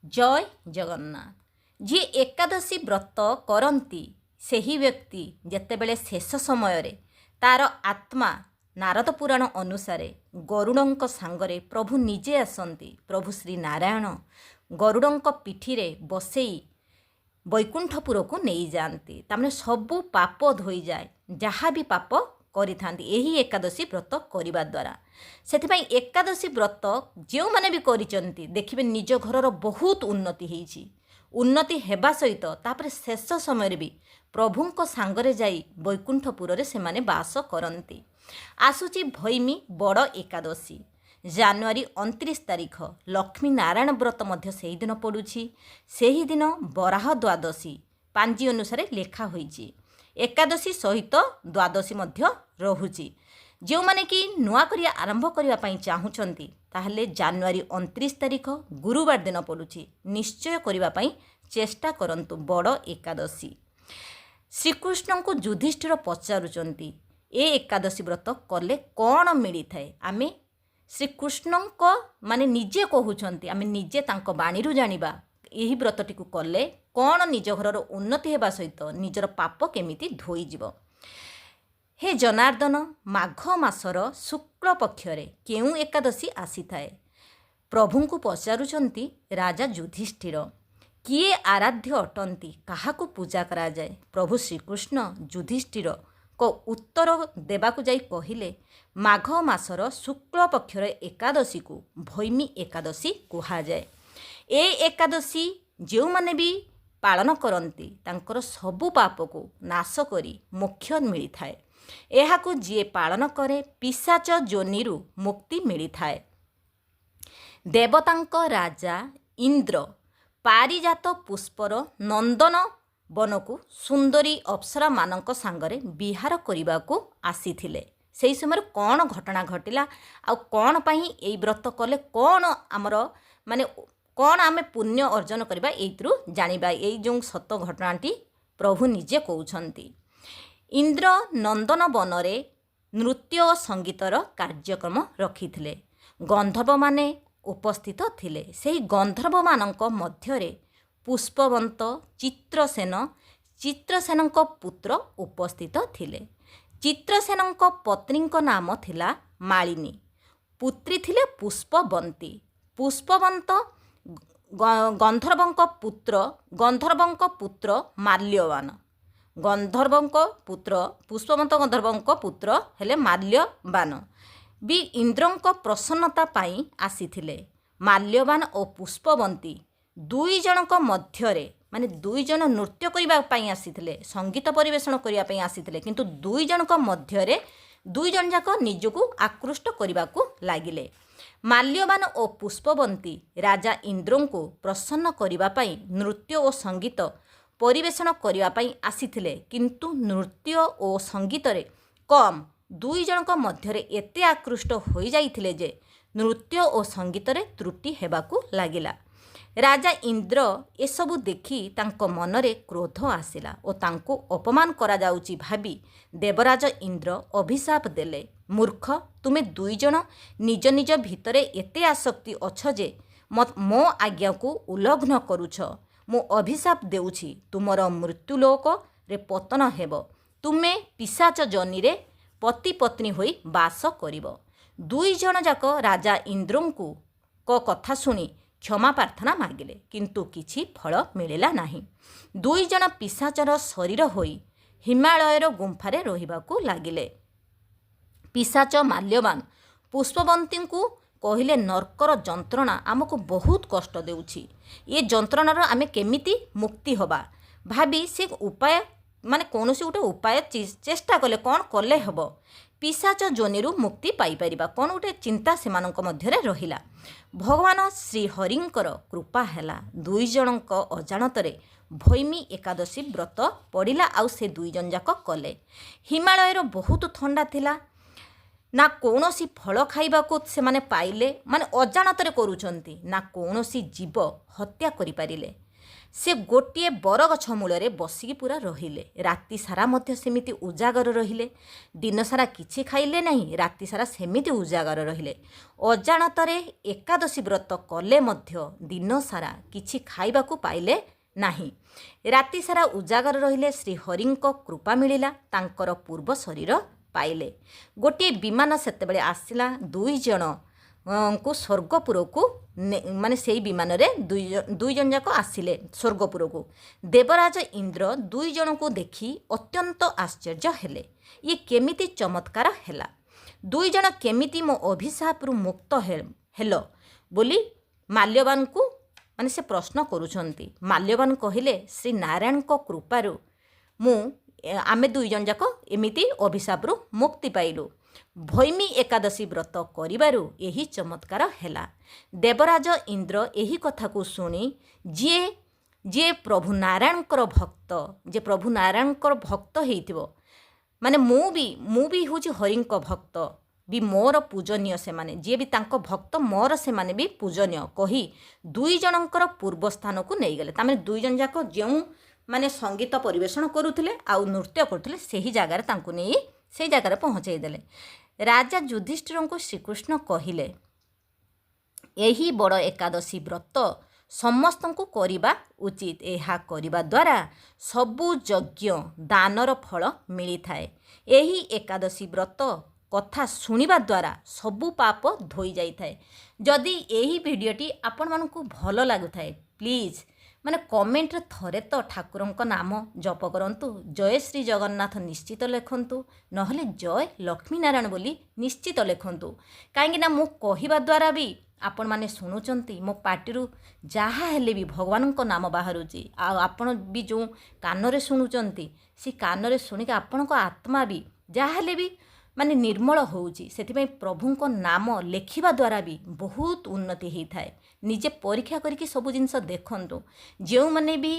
जय जगन्नाथ जी एकादशी व्रत करती ସେହି ବ୍ୟକ୍ତି ଯେତେବେଳେ ଶେଷ ସମୟରେ ତାର ଆତ୍ମା ନାରଦ ପୁରାଣ ଅନୁସାରେ ଗରୁଡ଼ଙ୍କ ସାଙ୍ଗରେ ପ୍ରଭୁ ନିଜେ ଆସନ୍ତି। ପ୍ରଭୁ ଶ୍ରୀ ନାରାୟଣ ଗରୁଡ଼ଙ୍କ ପିଠିରେ ବସେଇ ବୈକୁଣ୍ଠପୁରକୁ ନେଇଯାଆନ୍ତି। ତାମାନେ ସବୁ ପାପ ଧୋଇଯାଏ, ଯାହା ବି ପାପ କରିଥାନ୍ତି ଏହି ଏକାଦଶୀ ବ୍ରତ କରିବା ଦ୍ୱାରା। ସେଥିପାଇଁ ଏକାଦଶୀ ବ୍ରତ ଯେଉଁମାନେ ବି କରିଛନ୍ତି ଦେଖିବେ ନିଜ ଘରର ବହୁତ ଉନ୍ନତି ହେଇଛି। ଉନ୍ନତି ହେବା ସହିତ ତାପରେ ଶେଷ ସମୟରେ ବି ପ୍ରଭୁଙ୍କ ସାଙ୍ଗରେ ଯାଇ ବୈକୁଣ୍ଠପୁରରେ ସେମାନେ ବାସ କରନ୍ତି। ଆସୁଛି ଭୈମୀ ବଡ଼ ଏକାଦଶୀ ଜାନୁଆରୀ 29 ତାରିଖ ଲକ୍ଷ୍ମୀ ନାରାୟଣ ବ୍ରତ ମଧ୍ୟ ସେହିଦିନ ପଡ଼ୁଛି। ସେହିଦିନ ବରାହ ଦ୍ୱାଦଶୀ ପାଞ୍ଜି ଅନୁସାରେ ଲେଖା ହୋଇଛି। ଏକାଦଶୀ ସହିତ ଦ୍ୱାଦଶୀ ମଧ୍ୟ ରହୁଛି। ଯେଉଁମାନେ କି ନୂଆ କରିବା ଆରମ୍ଭ କରିବା ପାଇଁ ଚାହୁଁଛନ୍ତି ତାହେଲେ ଜାନୁଆରୀ 29 ତାରିଖ ଗୁରୁବାର ଦିନ ପଡ଼ୁଛି, ନିଶ୍ଚୟ କରିବା ପାଇଁ ଚେଷ୍ଟା କରନ୍ତୁ। ବଡ଼ ଏକାଦଶୀ ଶ୍ରୀକୃଷ୍ଣଙ୍କୁ ଯୁଧିଷ୍ଠିର ପଚାରୁଛନ୍ତି ଏ ଏକାଦଶୀ ବ୍ରତ କଲେ କ'ଣ ମିଳିଥାଏ। ଆମେ ଶ୍ରୀକୃଷ୍ଣଙ୍କ ମାନେ ନିଜେ କହୁଛନ୍ତି, ଆମେ ନିଜେ ତାଙ୍କ ବାଣୀରୁ ଜାଣିବା ଏହି ବ୍ରତଟିକୁ କଲେ କ'ଣ ନିଜ ଘରର ଉନ୍ନତି ହେବା ସହିତ ନିଜର ପାପ କେମିତି ଧୋଇଯିବ। ହେ ଜନାର୍ଦ୍ଦନ, ମାଘ ମାସର ଶୁକ୍ଳ ପକ୍ଷରେ କେଉଁ ଏକାଦଶୀ ଆସିଥାଏ? ପ୍ରଭୁଙ୍କୁ ପଚାରୁଛନ୍ତି ରାଜା ଯୁଧିଷ୍ଠିର। କିଏ ଆରାଧ୍ୟ ଅଟନ୍ତି, କାହାକୁ ପୂଜା କରାଯାଏ? ପ୍ରଭୁ ଶ୍ରୀକୃଷ୍ଣ ଯୁଧିଷ୍ଠିରଙ୍କ ଉତ୍ତର ଦେବାକୁ ଯାଇ କହିଲେ ମାଘ ମାସର ଶୁକ୍ଳ ପକ୍ଷର ଏକାଦଶୀକୁ ଭୈମୀ ଏକାଦଶୀ କୁହାଯାଏ। ଏ ଏକାଦଶୀ ଯେଉଁମାନେ ବି ପାଳନ କରନ୍ତି ତାଙ୍କର ସବୁ ପାପକୁ ନାଶ କରି ମୋକ୍ଷ ମିଳିଥାଏ। ଏହାକୁ ଯିଏ ପାଳନ କରେ ପିଶାଚ ଯୋନିରୁ ମୁକ୍ତି ମିଳିଥାଏ। ଦେବତାଙ୍କ ରାଜା ଇନ୍ଦ୍ର ପାରିଜାତ ପୁଷ୍ପର ନନ୍ଦନ ବନକୁ ସୁନ୍ଦରୀ ଅପ୍ସରାମାନଙ୍କ ସାଙ୍ଗରେ ବିହାର କରିବାକୁ ଆସିଥିଲେ। ସେହି ସମୟରେ କ'ଣ ଘଟଣା ଘଟିଲା ଆଉ କ'ଣ ପାଇଁ ଏଇ ବ୍ରତ କଲେ କ'ଣ ଆମର ମାନେ କ'ଣ ଆମେ ପୁଣ୍ୟ ଅର୍ଜନ କରିବା ଏଇଥିରୁ ଜାଣିବା। ଏଇ ଯେଉଁ ସତ ଘଟଣାଟି ପ୍ରଭୁ ନିଜେ କହୁଛନ୍ତି। ଇନ୍ଦ୍ର ନନ୍ଦନ ବନରେ ନୃତ୍ୟ ଓ ସଙ୍ଗୀତର କାର୍ଯ୍ୟକ୍ରମ ରଖିଥିଲେ। ଗନ୍ଧର୍ବମାନେ ଉପସ୍ଥିତ ଥିଲେ। ସେହି ଗନ୍ଧର୍ବମାନଙ୍କ ମଧ୍ୟରେ ପୁଷ୍ପବନ୍ତ ଚିତ୍ରସେନଙ୍କ ପୁତ୍ର ଉପସ୍ଥିତ ଥିଲେ। ଚିତ୍ରସେନଙ୍କ ପତ୍ନୀଙ୍କ ନାମ ଥିଲା ମାଳିନୀ, ପୁତ୍ରୀ ଥିଲେ ପୁଷ୍ପବନ୍ତୀ। ପୁଷ୍ପବନ୍ତ ଗନ୍ଧର୍ବଙ୍କ ପୁତ୍ର ମାଲ୍ୟବାନ। ପୁଷ୍ପବନ୍ତ ଗନ୍ଧର୍ବଙ୍କ ପୁତ୍ର ହେଲେ ମାଲ୍ୟବାନ ବି ଇନ୍ଦ୍ରଙ୍କ ପ୍ରସନ୍ନତା ପାଇଁ ଆସିଥିଲେ। ମାଲ୍ୟବାନ ଓ ପୁଷ୍ପବନ୍ତୀ ଦୁଇ ଜଣଙ୍କ ମଧ୍ୟରେ ମାନେ ଦୁଇ ଜଣ ନୃତ୍ୟ କରିବା ପାଇଁ ଆସିଥିଲେ, ସଙ୍ଗୀତ ପରିବେଷଣ କରିବା ପାଇଁ ଆସିଥିଲେ, କିନ୍ତୁ ଦୁଇ ଜଣଙ୍କ ମଧ୍ୟରେ ଦୁଇ ଜଣ ଯାକ ନିଜକୁ ଆକୃଷ୍ଟ କରିବାକୁ ଲାଗିଲେ। ମାଲ୍ୟବାନ ଓ ପୁଷ୍ପବନ୍ତୀ ରାଜା ଇନ୍ଦ୍ରଙ୍କୁ ପ୍ରସନ୍ନ କରିବା ପାଇଁ ନୃତ୍ୟ ଓ ସଙ୍ଗୀତ ପରିବେଷଣ କରିବା ପାଇଁ ଆସିଥିଲେ, କିନ୍ତୁ ନୃତ୍ୟ ଓ ସଙ୍ଗୀତରେ କମ୍ ଦୁଇ ଜଣଙ୍କ ମଧ୍ୟରେ ଏତେ ଆକୃଷ୍ଟ ହୋଇଯାଇଥିଲେ ଯେ ନୃତ୍ୟ ଓ ସଙ୍ଗୀତରେ ତ୍ରୁଟି ହେବାକୁ ଲାଗିଲା। ରାଜା ଇନ୍ଦ୍ର ଏସବୁ ଦେଖି ତାଙ୍କ ମନରେ କ୍ରୋଧ ଆସିଲା ଓ ତାଙ୍କୁ ଅପମାନ କରାଯାଉଛି ଭାବି ଦେବରାଜ ଇନ୍ଦ୍ର ଅଭିଶାପ ଦେଲେ। ମୂର୍ଖ, ତୁମେ ଦୁଇ ଜଣ ନିଜ ନିଜ ଭିତରେ ଏତେ ଆସକ୍ତି ଅଛ ଯେ ମୋ ଆଜ୍ଞାକୁ ଉଲ୍ଲଙ୍ଘନ କରୁଛ। ମୁଁ ଅଭିଶାପ ଦେଉଛି, ତୁମର ମୃତ୍ୟୁଲୋକରେ ପତନ ହେବ। ତୁମେ ପିଶାଚ ଯୋନିରେ ପତି ପତ୍ନୀ ହୋଇ ବାସ କରିବ। ଦୁଇ ଜଣ ଯାକ ରାଜା ଇନ୍ଦ୍ରଙ୍କୁ କଥା ଶୁଣି କ୍ଷମା ପ୍ରାର୍ଥନା ମାଗିଲେ, କିନ୍ତୁ କିଛି ଫଳ ମିଳିଲା ନାହିଁ। ଦୁଇ ଜଣ ପିଶାଚର ଶରୀର ହୋଇ ହିମାଳୟର ଗୁମ୍ଫାରେ ରହିବାକୁ ଲାଗିଲେ। ପିଶାଚ ମାଲ୍ୟବାନ ପୁଷ୍ପବନ୍ତୀଙ୍କୁ କହିଲେ, ନର୍କର ଯନ୍ତ୍ରଣା ଆମକୁ ବହୁତ କଷ୍ଟ ଦେଉଛି। ଏ ଯନ୍ତ୍ରଣାର ଆମେ କେମିତି ମୁକ୍ତି ହେବା ଭାବି ସେ ଉପାୟ ମାନେ କୌଣସି ଗୋଟେ ଉପାୟ ଚେଷ୍ଟା କଲେ। କ'ଣ କଲେ ହେବ ପିଶାଚ ଯୋନିରୁ ମୁକ୍ତି ପାଇପାରିବା, କ'ଣ ଗୋଟେ ଚିନ୍ତା ସେମାନଙ୍କ ମଧ୍ୟରେ ରହିଲା। ଭଗବାନ ଶ୍ରୀହରିଙ୍କର କୃପା ହେଲା। ଦୁଇ ଜଣଙ୍କ ଅଜାଣତରେ ଭୈମୀ ଏକାଦଶୀ ବ୍ରତ ପଡ଼ିଲା ଆଉ ସେ ଦୁଇ ଜଣ ଯାକ କଲେ। ହିମାଳୟର ବହୁତ ଥଣ୍ଡା ଥିଲା, ନା କୌଣସି ଫଳ ଖାଇବାକୁ ସେମାନେ ପାଇଲେ, ମାନେ ଅଜାଣତରେ କରୁଛନ୍ତି, ନା କୌଣସି ଜୀବ ହତ୍ୟା କରିପାରିଲେ। ସେ ଗୋଟିଏ ବରଗଛ ମୂଳରେ ବସିକି ପୁରା ରହିଲେ। ରାତି ସାରା ମଧ୍ୟ ସେମିତି ଉଜାଗର ରହିଲେ। ଦିନ ସାରା କିଛି ଖାଇଲେ ନାହିଁ, ରାତି ସାରା ସେମିତି ଉଜାଗର ରହିଲେ। ଅଜାଣତରେ ଏକାଦଶୀ ବ୍ରତ କଲେ ମଧ୍ୟ ଦିନ ସାରା କିଛି ଖାଇବାକୁ ପାଇଲେ ନାହିଁ। ରାତି ସାରା ଉଜାଗର ରହିଲେ। ଶ୍ରୀହରିଙ୍କ କୃପା ମିଳିଲା, ତାଙ୍କର ପୂର୍ବ ଶରୀର ପାଇଲେ। ଗୋଟିଏ ବିମାନ ସେତେବେଳେ ଆସିଲା, ଦୁଇ ଜଣଙ୍କୁ ସ୍ୱର୍ଗପୁରକୁ ମାନେ ସେଇ ବିମାନରେ ଦୁଇ ଜଣ ଯାକ ଆସିଲେ ସ୍ୱର୍ଗପୁରକୁ। ଦେବରାଜ ଇନ୍ଦ୍ର ଦୁଇ ଜଣଙ୍କୁ ଦେଖି ଅତ୍ୟନ୍ତ ଆଶ୍ଚର୍ଯ୍ୟ ହେଲେ। ଇଏ କେମିତି ଚମତ୍କାର ହେଲା? ଦୁଇ ଜଣ କେମିତି ମୋ ଅଭିଶାପରୁ ମୁକ୍ତ ହେଲ ବୋଲି ମାଲ୍ୟବାନଙ୍କୁ ମାନେ ସେ ପ୍ରଶ୍ନ କରୁଛନ୍ତି। ମାଲ୍ୟବାନ କହିଲେ, ଶ୍ରୀ ନାରାୟଣଙ୍କ କୃପାରୁ ଆମେ ଦୁଇ ଜଣ ଯାକ ଏମିତି ଅଭିଶାପରୁ ମୁକ୍ତି ପାଇଲୁ। ଭୈମୀ ଏକାଦଶୀ ବ୍ରତ କରିବାରୁ ଏହି ଚମତ୍କାର ହେଲା। ଦେବରାଜ ଇନ୍ଦ୍ର ଏହି କଥାକୁ ଶୁଣି ଯିଏ ପ୍ରଭୁ ନାରାୟଣଙ୍କର ଭକ୍ତ ହେଇଥିବ, ମାନେ ମୁଁ ବି ହେଉଛି ହରିଙ୍କ ଭକ୍ତ ବି, ମୋର ପୂଜନୀୟ ସେମାନେ, ଯିଏ ବି ତାଙ୍କ ଭକ୍ତ ମୋର ସେମାନେ ବି ପୂଜନୀୟ କହି ଦୁଇ ଜଣଙ୍କର ପୂର୍ବ ସ୍ଥାନକୁ ନେଇଗଲେ। ତାମାନେ ଦୁଇ ଜଣ ଯାକ ଯେଉଁ ମାନେ ସଙ୍ଗୀତ ପରିବେଷଣ କରୁଥିଲେ ଆଉ ନୃତ୍ୟ କରୁଥିଲେ ସେହି ଜାଗାରେ ତାଙ୍କୁ ନେଇ ସେଇ ଜାଗାରେ ପହଞ୍ଚାଇ ଦେଲେ। ରାଜା ଯୁଧିଷ୍ଠିରଙ୍କୁ ଶ୍ରୀକୃଷ୍ଣ କହିଲେ, ଏହି ବଡ଼ ଏକାଦଶୀ ବ୍ରତ ସମସ୍ତଙ୍କୁ କରିବା ଉଚିତ। ଏହା କରିବା ଦ୍ୱାରା ସବୁ ଯଜ୍ଞ ଦାନର ଫଳ ମିଳିଥାଏ। ଏହି ଏକାଦଶୀ ବ୍ରତ କଥା ଶୁଣିବା ଦ୍ୱାରା ସବୁ ପାପ ଧୋଇ ଯାଇଥାଏ। ଯଦି ଏହି ଭିଡ଼ିଓଟି ଆପଣମାନଙ୍କୁ ଭଲ ଲାଗୁଥାଏ, ପ୍ଲିଜ୍ ମାନେ କମେଣ୍ଟରେ ଥରେ ତ ଠାକୁରଙ୍କ ନାମ ଜପ କରନ୍ତୁ। ଜୟ ଶ୍ରୀ ଜଗନ୍ନାଥ ନିଶ୍ଚିତ ଲେଖନ୍ତୁ, ନହେଲେ ଜୟ ଲକ୍ଷ୍ମୀନାରାୟଣ ବୋଲି ନିଶ୍ଚିତ ଲେଖନ୍ତୁ। କାହିଁକିନା ମୁଁ କହିବା ଦ୍ୱାରା ବି ଆପଣମାନେ ଶୁଣୁଛନ୍ତି, ମୋ ପାଟିରୁ ଯାହା ହେଲେ ବି ଭଗବାନଙ୍କ ନାମ ବାହାରୁଛି। ଆଉ ଆପଣ ବି ଯେଉଁ କାନରେ ଶୁଣୁଛନ୍ତି, ସେ କାନରେ ଶୁଣିକି ଆପଣଙ୍କ ଆତ୍ମା ବି ଯାହା ହେଲେ ବି ମାନେ ନିର୍ମଳ ହେଉଛି। ସେଥିପାଇଁ ପ୍ରଭୁଙ୍କ ନାମ ଲେଖିବା ଦ୍ୱାରା ବି ବହୁତ ଉନ୍ନତି ହେଇଥାଏ। ନିଜେ ପରୀକ୍ଷା କରିକି ସବୁ ଜିନିଷ ଦେଖନ୍ତୁ। ଯେଉଁମାନେ ବି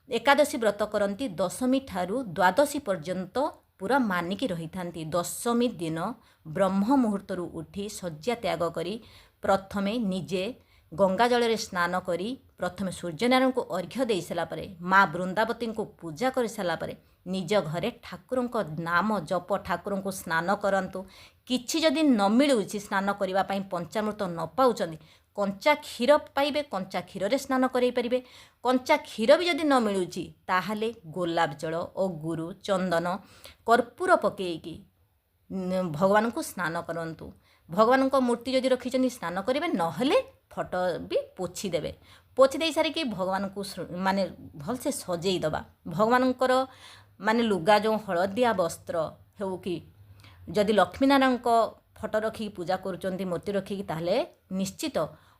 ଏକାଦଶୀ ବ୍ରତ କରନ୍ତି, ଦଶମୀ ଠାରୁ ଦ୍ୱାଦଶୀ ପର୍ଯ୍ୟନ୍ତ ପୁରା ମାନିକି ରହିଥାନ୍ତି। ଦଶମୀ ଦିନ ବ୍ରହ୍ମ ମୁହୂର୍ତ୍ତରୁ ଉଠି ଶଯ୍ୟା ତ୍ୟାଗ କରି ପ୍ରଥମେ ନିଜେ ଗଙ୍ଗା ଜଳରେ ସ୍ନାନ କରି ପ୍ରଥମେ ସୂର୍ଯ୍ୟନାରାୟଣଙ୍କୁ ଅର୍ଘ୍ୟ ଦେଇ ସାରିଲା ପରେ, ମା ବୃନ୍ଦାବତୀଙ୍କୁ ପୂଜା କରିସାରିଲା ପରେ ନିଜ ଘରେ ଠାକୁରଙ୍କ ନାମ ଜପ, ଠାକୁରଙ୍କୁ ସ୍ନାନ କରନ୍ତୁ। କିଛି ଯଦି ନ ମିଳୁଛି ସ୍ନାନ କରିବା ପାଇଁ, ପଞ୍ଚାମୃତ ନ ପାଉଛନ୍ତି, କଞ୍ଚା କ୍ଷୀର ପାଇବେ, କଞ୍ଚା କ୍ଷୀରରେ ସ୍ନାନ କରାଇପାରିବେ। କଞ୍ଚା କ୍ଷୀର ବି ଯଦି ନ ମିଳୁଛି, ତାହେଲେ ଗୋଲାପ ଜଳ, ଅଗୁରୁ, ଚନ୍ଦନ, କର୍ପୂର ପକାଇକି ଭଗବାନଙ୍କୁ ସ୍ନାନ କରନ୍ତୁ। ଭଗବାନଙ୍କ ମୂର୍ତ୍ତି ଯଦି ରଖିଛନ୍ତି ସ୍ନାନ କରିବେ, ନହେଲେ ଫଟୋ ବି ପୋଛି ଦେବେ। ପୋଛି ଦେଇ ସାରିକି ଭଗବାନଙ୍କୁ ମାନେ ଭଲସେ ସଜେଇ ଦେବା। ଭଗବାନଙ୍କର ମାନେ ଲୁଗା ଯେଉଁ ହଳଦିଆ ବସ୍ତ୍ର ହେଉ କି, ଯଦି ଲକ୍ଷ୍ମୀନାରାୟଣଙ୍କ ଫଟୋ ରଖିକି ପୂଜା କରୁଛନ୍ତି, ମୂର୍ତ୍ତି ରଖିକି, ତାହେଲେ ନିଶ୍ଚିତ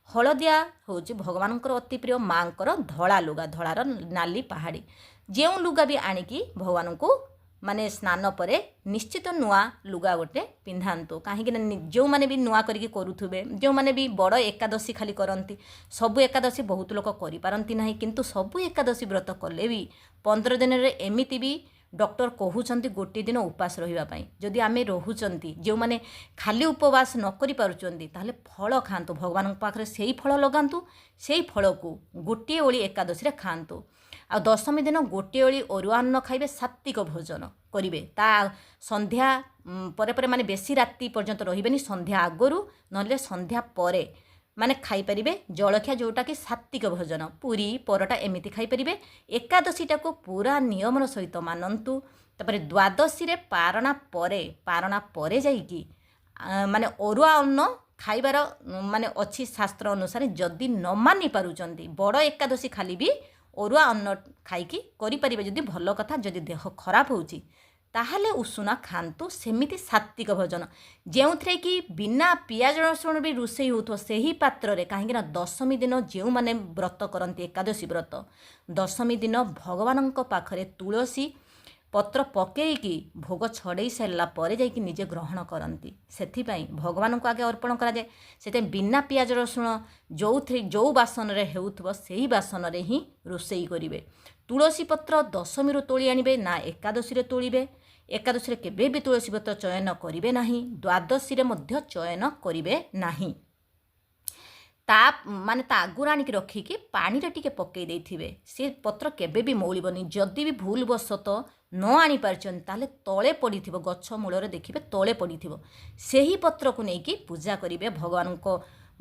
ହଳଦିଆ ହେଉଛି ଭଗବାନଙ୍କର ଅତି ପ୍ରିୟ, ମାଆଙ୍କର ଧଳା ଲୁଗା, ଧଳାର ନାଲି ପାହାଡ଼ି, ଯେଉଁ ଲୁଗା ବି ଆଣିକି ଭଗବାନଙ୍କୁ ମାନେ ସ୍ନାନ ପରେ ନିଶ୍ଚିତ ନୂଆ ଲୁଗା ଗୋଟେ ପିନ୍ଧାନ୍ତୁ। କାହିଁକିନା ଯେଉଁମାନେ ବି ନୂଆ କରିକି କରୁଥିବେ, ଯେଉଁମାନେ ବି ବଡ଼ ଏକାଦଶୀ ଖାଲି କରନ୍ତି, ସବୁ ଏକାଦଶୀ ବହୁତ ଲୋକ କରିପାରନ୍ତି ନାହିଁ, କିନ୍ତୁ ସବୁ ଏକାଦଶୀ ବ୍ରତ କଲେ ବି 15 ଦିନରେ ଏମିତି ବି ଡକ୍ଟର କହୁଛନ୍ତି ଗୋଟିଏ ଦିନ ଉପାସ ରହିବା ପାଇଁ। ଯଦି ଆମେ ରହୁଛନ୍ତି, ଯେଉଁମାନେ ଖାଲି ଉପବାସ ନ କରିପାରୁଛନ୍ତି, ତାହେଲେ ଫଳ ଖାଆନ୍ତୁ। ଭଗବାନଙ୍କ ପାଖରେ ସେଇ ଫଳ ଲଗାନ୍ତୁ, ସେଇ ଫଳକୁ ଗୋଟିଏ ଓଳି ଏକାଦଶୀରେ ଖାଆନ୍ତୁ। ଆଉ ଦଶମୀ ଦିନ ଗୋଟିଏ ଓଳି ଅରୁଆ ଅନ୍ନ ଖାଇବେ, ସାତ୍ତ୍ୱିକ ଭୋଜନ କରିବେ। ତା ସନ୍ଧ୍ୟା ପରେ ମାନେ ବେଶୀ ରାତି ପର୍ଯ୍ୟନ୍ତ ରହିବେନି, ସନ୍ଧ୍ୟା ଆଗରୁ ନହେଲେ ସନ୍ଧ୍ୟା ପରେ ମାନେ ଖାଇପାରିବେ ଜଳଖିଆ, ଯେଉଁଟାକି ସାତ୍ତ୍ୱିକ ଭୋଜନ, ପୁରୀ ପରଟା ଏମିତି ଖାଇପାରିବେ। ଏକାଦଶୀଟାକୁ ପୁରା ନିୟମର ସହିତ ମାନନ୍ତୁ। ତାପରେ ଦ୍ୱାଦଶୀରେ ପାରଣା ପରେ ଯାଇକି ମାନେ ଅରୁଆ ଅନ୍ନ ଖାଇବାର ମାନେ ଅଛି ଶାସ୍ତ୍ର ଅନୁସାରେ। ଯଦି ନ ମାନି ପାରୁଛନ୍ତି, ବଡ଼ ଏକାଦଶୀ ଖାଲି ବି ଅରୁଆ ଅନ୍ନ ଖାଇକି କରିପାରିବେ, ଯଦି ଭଲ କଥା। ଯଦି ଦେହ ଖରାପ ହେଉଛି, ତାହେଲେ ଉଷୁନା ଖାଆନ୍ତୁ, ସେମିତି ସାତ୍ତ୍ୱିକ ଭୋଜନ, ଯେଉଁଥିରେ କି ବିନା ପିଆଜ ରସୁଣ ବି ରୋଷେଇ ହେଉଥିବ ସେହି ପାତ୍ରରେ। କାହିଁକିନା ଦଶମୀ ଦିନ ଯେଉଁମାନେ ବ୍ରତ କରନ୍ତି, ଏକାଦଶୀ ବ୍ରତ, ଦଶମୀ ଦିନ ଭଗବାନଙ୍କ ପାଖରେ ତୁଳସୀ ପତ୍ର ପକାଇକି ଭୋଗ ଛଡ଼େଇ ସାରିଲା ପରେ ଯାଇକି ନିଜେ ଗ୍ରହଣ କରନ୍ତି। ସେଥିପାଇଁ ଭଗବାନଙ୍କୁ ଆଗେ ଅର୍ପଣ କରାଯାଏ। ସେଥିପାଇଁ ବିନା ପିଆଜ ରସୁଣ ଯେଉଁ ବାସନରେ ହେଉଥିବ ସେହି ବାସନରେ ହିଁ ରୋଷେଇ କରିବେ। ତୁଳସୀ ପତ୍ର ଦଶମୀରୁ ତୋଳି ଆଣିବେ, ନା ଏକାଦଶୀରେ ତୋଳିବେ। ଏକାଦଶୀରେ କେବେ ବି ତୁଳସୀ ପତ୍ର ଚୟନ କରିବେ ନାହିଁ, ଦ୍ୱାଦଶୀରେ ମଧ୍ୟ ଚୟନ କରିବେ ନାହିଁ। ତା ମାନେ ତା ଆଗରୁ ଆଣିକି ରଖିକି ପାଣିରେ ଟିକେ ପକେଇ ଦେଇଥିବେ। ସେ ପତ୍ର କେବେ ବି ମଉଳିବନି। ଯଦି ବି ଭୁଲ ବଶତଃ ନ ଆଣିପାରିଛନ୍ତି ତାହେଲେ ତଳେ ପଡ଼ିଥିବ, ଗଛ ମୂଳରେ ଦେଖିବେ ତଳେ ପଡ଼ିଥିବ। ସେହି ପତ୍ରକୁ ନେଇକି ପୂଜା କରିବେ, ଭଗବାନଙ୍କ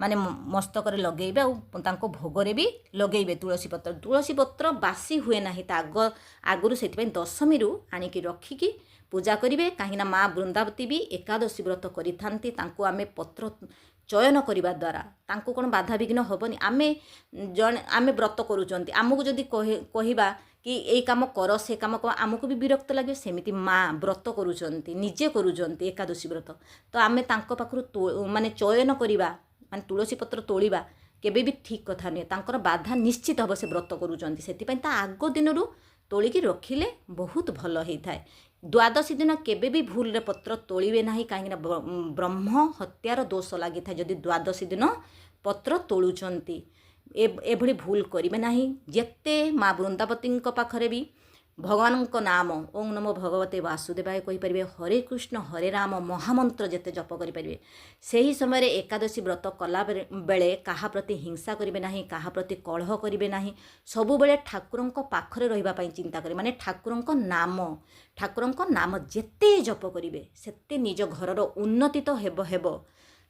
ମାନେ ମସ୍ତକରେ ଲଗେଇବେ ଆଉ ତାଙ୍କ ଭୋଗରେ ବି ଲଗେଇବେ ତୁଳସୀ ପତ୍ର। ତୁଳସୀ ପତ୍ର ବାସି ହୁଏ ନାହିଁ ତା ଆଗରୁ, ସେଥିପାଇଁ ଦଶମୀରୁ ଆଣିକି ରଖିକି ପୂଜା କରିବେ। କାହିଁକିନା ମା ବୃନ୍ଦାବତୀ ବି ଏକାଦଶୀ ବ୍ରତ କରିଥାନ୍ତି। ତାଙ୍କୁ ଆମେ ପତ୍ର ଚୟନ କରିବା ଦ୍ୱାରା ତାଙ୍କୁ କ'ଣ ବାଧାବିଘ୍ନ ହେବନି। ଆମେ ବ୍ରତ କରୁଛନ୍ତି, ଆମକୁ ଯଦି କହିବା କି ଏଇ କାମ କର ସେ କାମ କର, ଆମକୁ ବି ବିରକ୍ତ ଲାଗିବ। ସେମିତି ମା ବ୍ରତ କରୁଛନ୍ତି, ନିଜେ କରୁଛନ୍ତି ଏକାଦଶୀ ବ୍ରତ, ତ ଆମେ ତାଙ୍କ ପାଖରୁ ମାନେ ଚୟନ କରିବା, ମାନେ ତୁଳସୀ ପତ୍ର ତୋଳିବା କେବେ ବି ଠିକ୍ କଥା ନୁହେଁ। ତାଙ୍କର ବାଧା ନିଶ୍ଚିତ ହେବ, ସେ ବ୍ରତ କରୁଛନ୍ତି। ସେଥିପାଇଁ ତା ଆଗ ଦିନରୁ ତୋଳିକି ରଖିଲେ ବହୁତ ଭଲ ହେଇଥାଏ। ଦ୍ୱାଦଶୀ ଦିନ କେବେ ବି ଭୁଲରେ ପତ୍ର ତୋଳିବେ ନାହିଁ, କାହିଁକିନା ବ୍ରହ୍ମ ହତ୍ୟାର ଦୋଷ ଲାଗିଥାଏ ଯଦି ଦ୍ୱାଦଶୀ ଦିନ ପତ୍ର ତୋଳୁଛନ୍ତି। ଏଭଳି ଭୁଲ କରିବେ ନାହିଁ। ଯେତେ ମା ବୃନ୍ଦାବତୀଙ୍କ ପାଖରେ ବି ଭଗବାନଙ୍କ ନାମ ଓಂ ନମୋ ଭଗବତେ ବାସୁଦେବାୟ କହିପାରିବେ, ହରେ କୃଷ୍ଣ ହରେ ରାମ ମହାମନ୍ତ୍ର ଯେତେ ଜପ କରିପାରିବେ। ସେହି ସମୟରେ ଏକାଦଶୀ ବ୍ରତ କଲା ବେଳେ କାହା ପ୍ରତି ହିଂସା କରିବେ ନାହିଁ, କାହା ପ୍ରତି କଳହ କରିବେ ନାହିଁ। ସବୁବେଳେ ଠାକୁରଙ୍କ ପାଖରେ ରହିବା ପାଇଁ ଚିନ୍ତା କରିବେ, ମାନେ ଠାକୁରଙ୍କ ନାମ ଯେତେ ଜପ କରିବେ ସେତେ ନିଜ ଘରର ଉନ୍ନତି ତ ହେବ।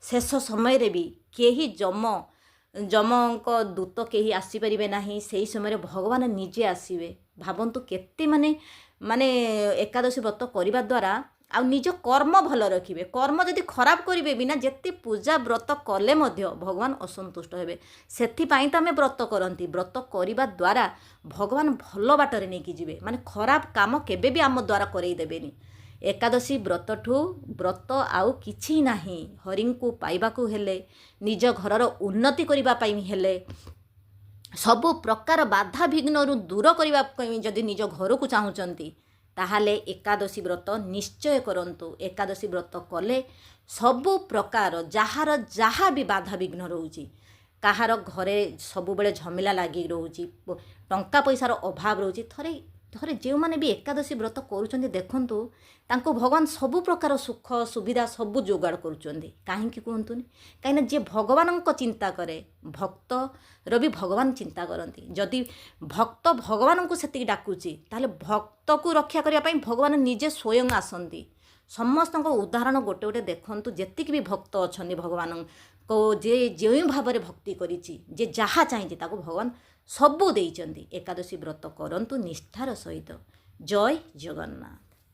ଶେଷ ସମୟରେ ବି କେହି ଯମଙ୍କ ଦୂତ କେହି ଆସିପାରିବେ ନାହିଁ। ସେହି ସମୟରେ ଭଗବାନ ନିଜେ ଆସିବେ। ଭାବନ୍ତୁ କେତେ ମାନେ ଏକାଦଶୀ ବ୍ରତ କରିବା ଦ୍ୱାରା ଆଉ ନିଜ କର୍ମ ଭଲ ରଖିବେ। କର୍ମ ଯଦି ଖରାପ କରିବେ ବି ନା, ଯେତେ ପୂଜା ବ୍ରତ କଲେ ମଧ୍ୟ ଭଗବାନ ଅସନ୍ତୁଷ୍ଟ ହେବେ। ସେଥିପାଇଁ ତ ଆମେ ବ୍ରତ କରନ୍ତି। ବ୍ରତ କରିବା ଦ୍ୱାରା ଭଗବାନ ଭଲ ବାଟରେ ନେଇକି ଯିବେ, ମାନେ ଖରାପ କାମ କେବେ ବି ଆମ ଦ୍ୱାରା କରେଇ ଦେବେନି। ଏକାଦଶୀ ବ୍ରତଠୁ ବ୍ରତ ଆଉ କିଛି ନାହିଁ। ହରିଙ୍କୁ ପାଇବାକୁ ହେଲେ, ନିଜ ଘରର ଉନ୍ନତି କରିବା ପାଇଁ ହେଲେ, ସବୁ ପ୍ରକାର ବାଧାବିଘ୍ନରୁ ଦୂର କରିବା ପାଇଁ ଯଦି ନିଜ ଘରକୁ ଚାହୁଁଛନ୍ତି ତାହେଲେ ଏକାଦଶୀ ବ୍ରତ ନିଶ୍ଚୟ କରନ୍ତୁ। ଏକାଦଶୀ ବ୍ରତ କଲେ ସବୁ ପ୍ରକାର ଯାହା ବି ବାଧାବିଘ୍ନ ରହୁଛି, କାହାର ଘରେ ସବୁବେଳେ ଝାମେଲା ଲାଗି ରହୁଛି, ଟଙ୍କା ପଇସାର ଅଭାବ ରହୁଛି, ଥରେ ଯେଉଁମାନେ ବି ଏକାଦଶୀ ବ୍ରତ କରୁଛନ୍ତି ଦେଖନ୍ତୁ ତାଙ୍କୁ ଭଗବାନ ସବୁ ପ୍ରକାର ସୁଖ ସୁବିଧା ସବୁ ଯୋଗାଡ଼ କରୁଛନ୍ତି। କାହିଁକି କୁହନ୍ତୁନି? କାହିଁକିନା ଯିଏ ଭଗବାନଙ୍କ ଚିନ୍ତା କରେ, ଭକ୍ତର ବି ଭଗବାନ ଚିନ୍ତା କରନ୍ତି। ଯଦି ଭକ୍ତ ଭଗବାନଙ୍କୁ ସେତିକି ଡାକୁଛି ତାହେଲେ ଭକ୍ତକୁ ରକ୍ଷା କରିବା ପାଇଁ ଭଗବାନ ନିଜେ ସ୍ୱୟଂ ଆସନ୍ତି। ସମସ୍ତଙ୍କ ଉଦାହରଣ ଗୋଟେ ଦେଖନ୍ତୁ। ଯେତିକି ବି ଭକ୍ତ ଅଛନ୍ତି ଭଗବାନଙ୍କ, ଯେ ଯେଉଁ ଭାବରେ ଭକ୍ତି କରିଛି, ଯେ ଯାହା ଚାହିଁଛି ତାକୁ ଭଗବାନ ସବୁ ଦେଇଛନ୍ତି। ଏକାଦଶୀ ବ୍ରତ କରନ୍ତୁ ନିଷ୍ଠାର ସହିତ। ଜୟ ଜଗନ୍ନାଥ।